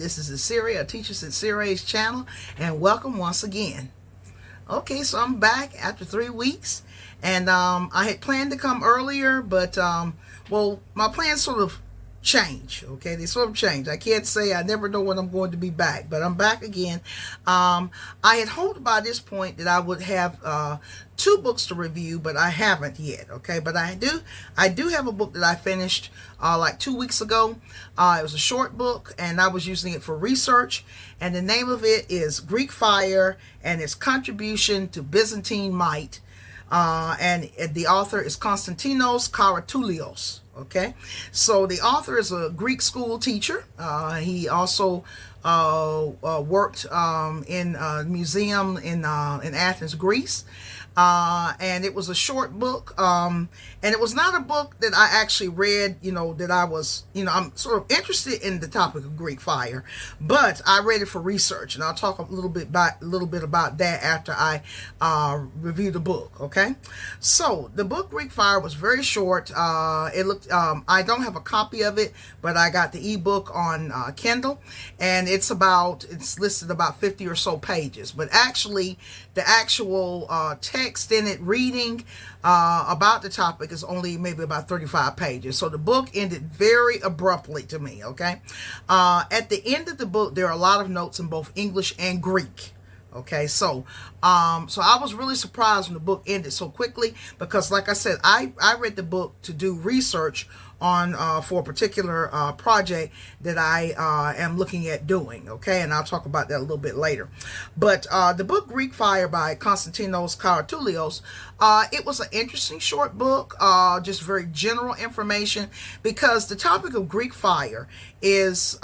This is Assia, a Teachers at Siri's channel, and welcome once again. Okay, so I'm back after 3 weeks, and I had planned to come earlier, but well, my plans sort of change. Okay, they sort of change. I can't say I never know when I'm going to be back, but I'm back again. I had hoped by this point that I would have 2 books to review, but I haven't yet. Okay, but I do have a book that I finished like 2 weeks ago. It was a short book, and I was using it for research, and the name of it is Greek Fire and its Contribution to Byzantine Might, and the author is Konstantinos Karatolios. Okay, so the author is a Greek school teacher. He also worked in a museum in Athens, Greece. And it was a short book, and it was not a book that I actually read, that I was, I'm sort of interested in the topic of Greek fire, but I read it for research, and I'll talk a little bit about that after I review the book. Okay, so the book Greek Fire was very short. It looked, I don't have a copy of it, but I got the ebook on Kindle, and it's listed about 50 or so pages, but actually the actual text in it reading about the topic is only maybe about 35 pages. So the book ended very abruptly to me. Okay, at the end of the book there are a lot of notes in both English and Greek. Okay, so I was really surprised when the book ended so quickly, because like I said, I read the book to do research on for a particular project that I am looking at doing. Okay, and I'll talk about that a little bit later. But the book Greek Fire by Konstantinos Karatolios, it was an interesting short book, just very general information, because the topic of Greek fire is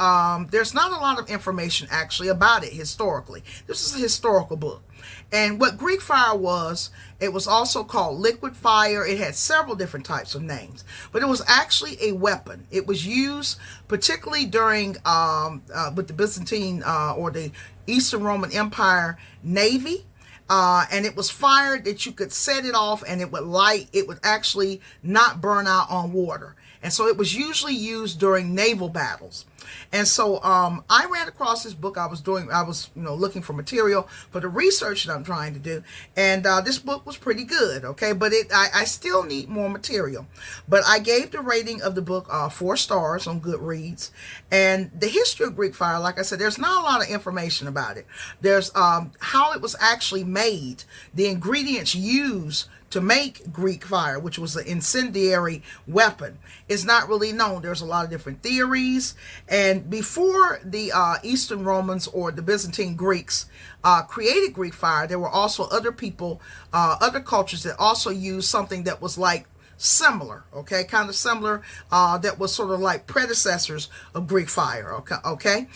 there's not a lot of information actually about it historically. This is a historical book. And what Greek fire was, it was also called liquid fire. It had several different types of names, but it was actually a weapon. It was used particularly during with the Byzantine or the Eastern Roman Empire Navy. And it was fired that you could set it off and it would actually not burn out on water. And so it was usually used during naval battles. And so I ran across this book. I was looking for material for the research that I'm trying to do, and this book was pretty good. Okay, but I still need more material. But I gave the rating of the book 4 stars on Goodreads. And the history of Greek fire, like I said, there's not a lot of information about it. There's how it was actually made, the ingredients used to make Greek fire, which was an incendiary weapon, is not really known. There's a lot of different theories. And before the Eastern Romans or the Byzantine Greeks created Greek fire, there were also other people, other cultures that also used something that was like similar, okay, kind of similar, that was sort of like predecessors of Greek fire. Okay.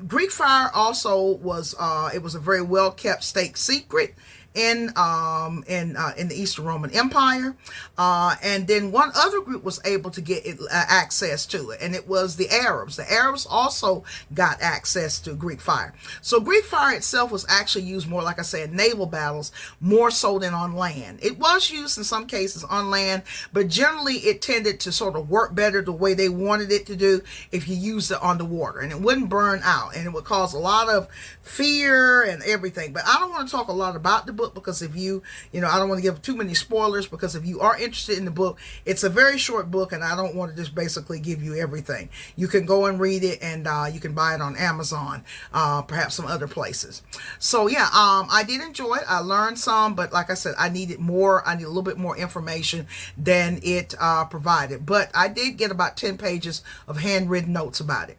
Greek fire also was it was a very well kept state secret in the Eastern Roman Empire, and then one other group was able to get access to it, and it was the Arabs. The Arabs also got access to Greek fire. So Greek fire itself was actually used more, like I said, in naval battles, more so than on land. It was used in some cases on land, but generally it tended to sort of work better the way they wanted it to do if you used it on the water, and it wouldn't burn out, and it would cause a lot of fear and everything. But I don't want to talk a lot about the book, because if I don't want to give too many spoilers, because if you are interested in the book, it's a very short book, and I don't want to just basically give you everything. You can go and read it, and you can buy it on Amazon, perhaps some other places. So yeah, I did enjoy it. I learned some, but like I said, I needed more. I need a little bit more information than it provided. But I did get about 10 pages of handwritten notes about it.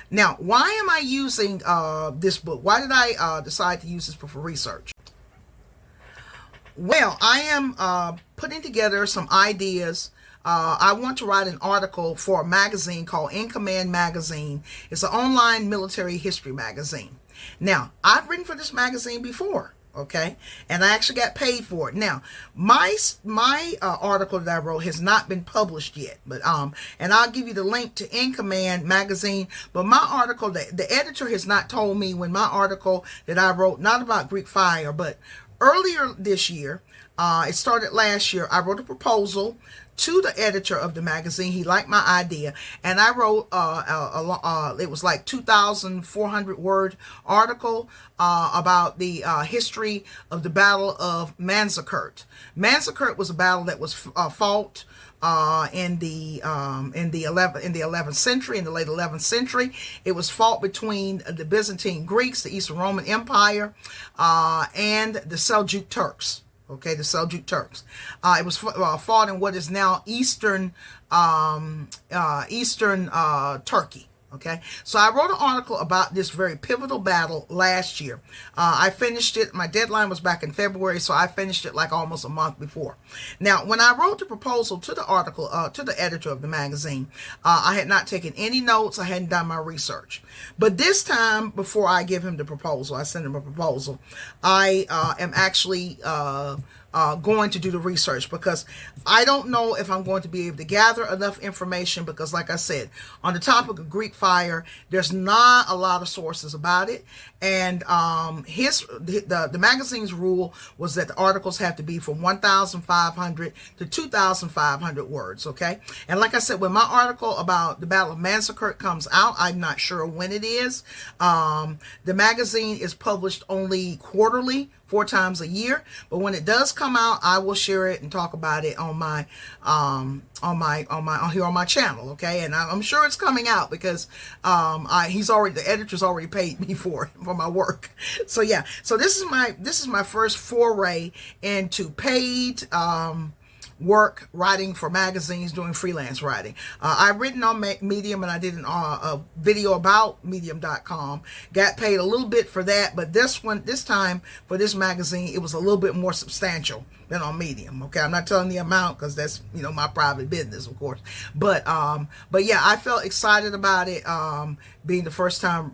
Now, why am I using this book? Why did I decide to use this book for research? Well, I am putting together some ideas. I want to write an article for a magazine called In Command Magazine. It's an online military history magazine. Now, I've written for this magazine before, okay, and I actually got paid for it. Now, my article that I wrote has not been published yet, but and I'll give you the link to In Command Magazine. But my article, the editor has not told me when my article that I wrote, not about Greek fire, but earlier this year, It started last year. I wrote a proposal to the editor of the magazine. He liked my idea, and I wrote it was like 2,400 word article about the history of the Battle of Manzikert. Manzikert was a battle that was fought in the 11th century, in the late 11th century. It was fought between the Byzantine Greeks, the Eastern Roman Empire, and the Seljuk Turks. Okay, the Seljuk Turks. It was fought in what is now Eastern Turkey. Okay, so I wrote an article about this very pivotal battle last year. I finished it. My deadline was back in February, so I finished it like almost a month before. Now, when I wrote the proposal to the article, to the editor of the magazine, I had not taken any notes. I hadn't done my research. But this time, before I give him the proposal, I send him a proposal, I am actually going to do the research, because I don't know if I'm going to be able to gather enough information, because like I said, on the topic of Greek fire, there's not a lot of sources about it. And the magazine's rule was that the articles have to be from 1,500 to 2,500 words, okay? And like I said, when my article about the Battle of Manzikert comes out, I'm not sure when it is. The magazine is published only quarterly, 4 times a year, but when it does come out, I will share it and talk about it on my here on my channel, okay? And I'm sure it's coming out, because the editor's already paid me for my work. So yeah, so this is my first foray into paid work writing for magazines, doing freelance writing. I've written on Medium, and I did a video about medium.com. Got paid a little bit for that, but this time for this magazine, it was a little bit more substantial than on Medium. Okay, I'm not telling the amount, because that's, my private business, of course. But yeah, I felt excited about it, being the first time,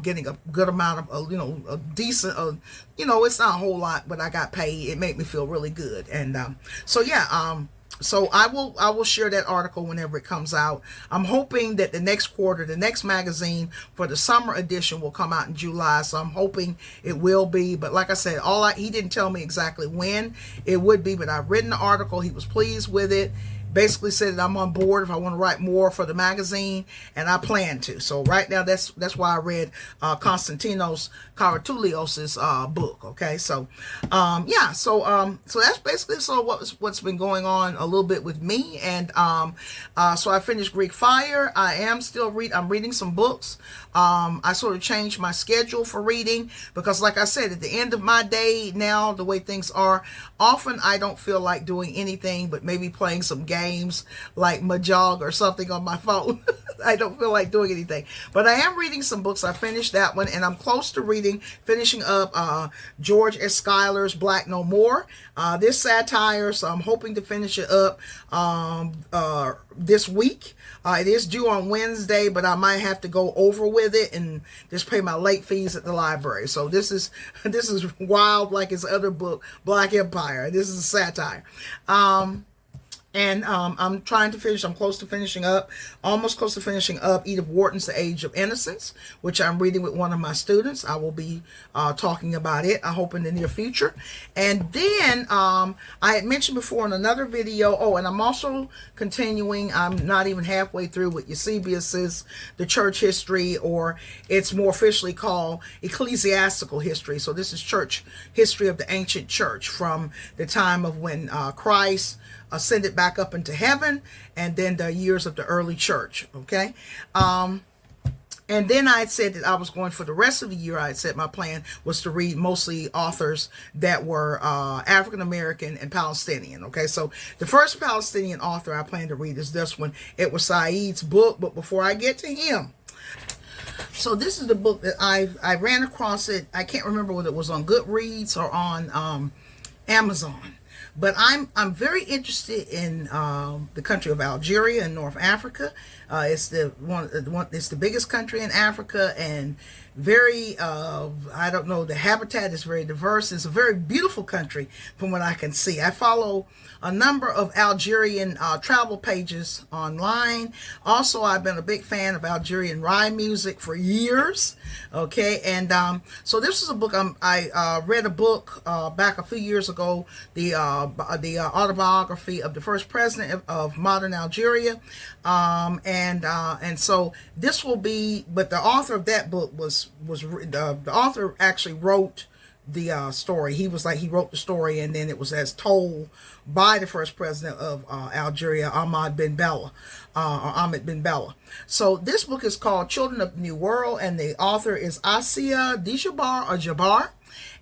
getting a good amount of, a decent, it's not a whole lot, but I got paid. It made me feel really good. And so yeah, so I will share that article whenever it comes out. I'm hoping that the next quarter, the next magazine for the summer edition will come out in July. So I'm hoping it will be. But like I said, he didn't tell me exactly when it would be, but I've written the article. He was pleased with it. Basically said that I'm on board if I want to write more for the magazine, and I plan to. So right now, that's why I read Konstantinos Karatolios' book. Okay, so yeah, so that's basically what's been going on a little bit with me. And so I finished Greek Fire. I'm reading some books. I sort of changed my schedule for reading, because like I said, at the end of my day now, the way things are, often I don't feel like doing anything but maybe playing some games like Mahjong or something on my phone. I don't feel like doing anything, but I am reading some books. I finished that one, and I'm close to finishing up George S. Schuyler's Black No More, this satire. So I'm hoping to finish it up this week. It is due on Wednesday, but I might have to go over with it and just pay my late fees at the library. So this is wild, like his other book, Black Empire. This is a satire. And I'm trying to finish, almost close to finishing up Edith Wharton's The Age of Innocence, which I'm reading with one of my students. I will be talking about it, I hope, in the near future. And then I had mentioned before in another video, and I'm also continuing, I'm not even halfway through with Eusebius's The Church History, or it's more officially called Ecclesiastical History. So this is church history of the ancient church from the time of when Christ ascended back up into heaven, and then the years of the early church. Okay, and then I had said that I was going, for the rest of the year, I had said my plan was to read mostly authors that were African American and Palestinian. Okay, so the first Palestinian author I plan to read is this one. It was Said's book, but before I get to him, so this is the book that I ran across it. I can't remember whether it was on Goodreads or on Amazon. But I'm very interested in the country of Algeria in North Africa. It's the biggest country in Africa, and very, I don't know, the habitat is very diverse. It's a very beautiful country from what I can see. I follow a number of Algerian travel pages online. Also, I've been a big fan of Algerian rhyme music for years. Okay, and so this is a book. I read a book back a few years ago, the autobiography of the first president of modern Algeria, and so this will be. But the author of that book was the author actually wrote the story. He wrote the story, and then it was as told by the first president of Algeria, Ahmed bin Bella. So this book is called Children of the New World, and the author is Assia, Djebar.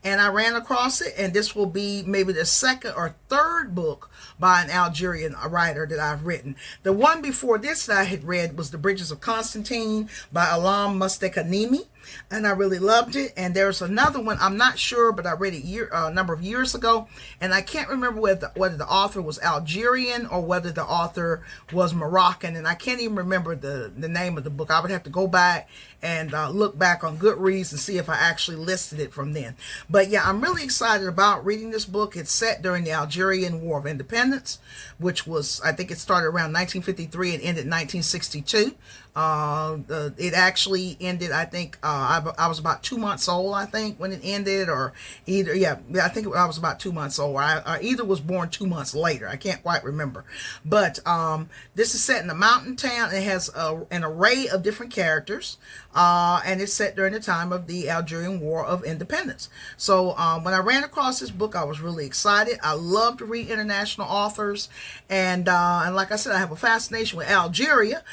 And I ran across it, and this will be maybe the second or third book by an Algerian writer that I've written. The one before this that I had read was The Bridges of Constantine by Ahlam Mosteghanemi, and I really loved it. And there's another one, I'm not sure, but I read it a number of years ago, and I can't remember whether the author was Algerian or whether the author was Moroccan, and I can't even remember the name of the book. I would have to go back and look back on Goodreads and see if I actually listed it from then. But yeah, I'm really excited about reading this book. It's set during the Algerian War of Independence, which was, I think it started around 1953 and ended in 1962. It actually ended, I think, I was about 2 months old, I think, when it ended, or I think I was about 2 months old. I either was born 2 months later. I can't quite remember. But this is set in a mountain town. It has an array of different characters, and it's set during the time of the Algerian War of Independence. So when I ran across this book, I was really excited. I love to read international authors, and like I said, I have a fascination with Algeria.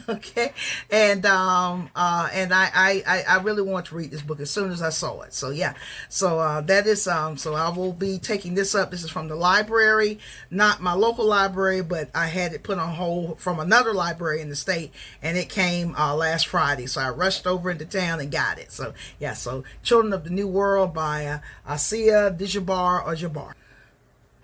Okay. And I really want to read this book as soon as I saw it. So yeah, so that is so I will be taking this up. This is from the library, not my local library, but I had it put on hold from another library in the state, and it came last Friday. So I rushed over into town and got it. So yeah, so Children of the New World by Assia, Djebar.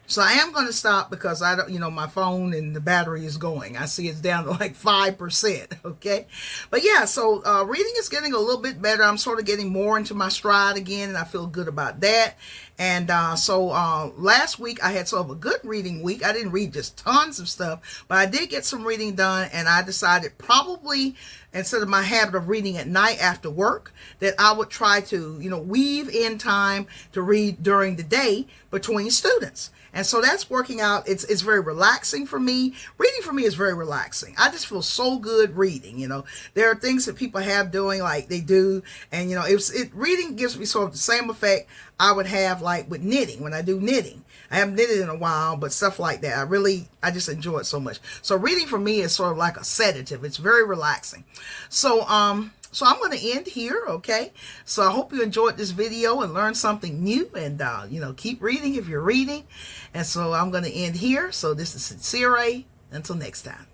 So I am going to stop because I don't, my phone and the battery is going. I see it's down to like 5%. Okay. But yeah, so reading is getting a little bit better. I'm sort of getting more into my stride again, and I feel good about that. And so last week I had sort of a good reading week. I didn't read just tons of stuff, but I did get some reading done, and I decided probably, instead of my habit of reading at night after work, that I would try to, weave in time to read during the day between students. And so that's working out. It's very relaxing for me. Reading for me is very relaxing. I just feel so good reading. There are things that people have doing like they do, and reading gives me sort of the same effect I would have like with knitting when I do knitting. I haven't knitted in a while, but stuff like that, I just enjoy it so much. So reading for me is sort of like a sedative. It's very relaxing. So I'm going to end here, okay? So I hope you enjoyed this video and learned something new, and, keep reading if you're reading. And so I'm going to end here. So this is Sincere. Until next time.